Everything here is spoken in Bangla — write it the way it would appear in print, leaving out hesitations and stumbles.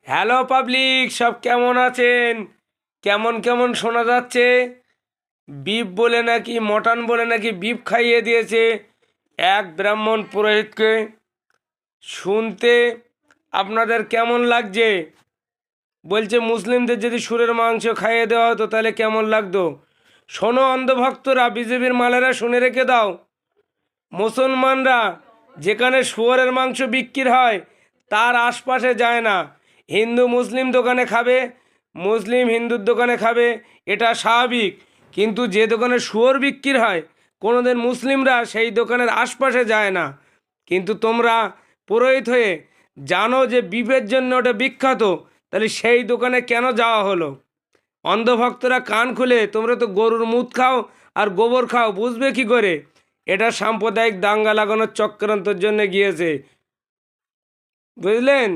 হ্যালো পাবলিক, সব কেমন আছেন? কেমন কেমন শোনা যাচ্ছে? বিফ বলে নাকি মটন বলে নাকি বিফ খাইয়ে দিয়েছে এক ব্রাহ্মণ পুরোহিতকে। শুনতে আপনাদের কেমন লাগছে? বলছে মুসলিমদের যদি সুরের মাংস খাইয়ে দেওয়া হতো তাহলে কেমন লাগতো। শোনো অন্ধভক্তরা, বিজেপির মালেরা, শুনে রেখে দাও। মুসলমানরা যেখানে শুয়োরের মাংস বিক্রি হয় তার আশপাশে যায় না। হিন্দু মুসলিম দোকানে খাবে, মুসলিম হিন্দুর দোকানে খাবে, এটা স্বাভাবিক। কিন্তু যে দোকানে শুয়োর বিক্রি হয় কোনোদিন মুসলিমরা সেই দোকানের আশপাশে যায় না। কিন্তু তোমরা পুরোহিত হয়ে জানো যে বিফের জন্য ওটা বিখ্যাত, তাহলে সেই দোকানে কেন যাওয়া হলো? অন্ধভক্তরা কান খুলে, তোমরা তো গরুর মুত খাও আর গোবর খাও, বুঝবে কি করে? এটা সাম্প্রদায়িক দাঙ্গা লাগানোর চক্রান্তের জন্য গিয়েছে, বুঝলেন?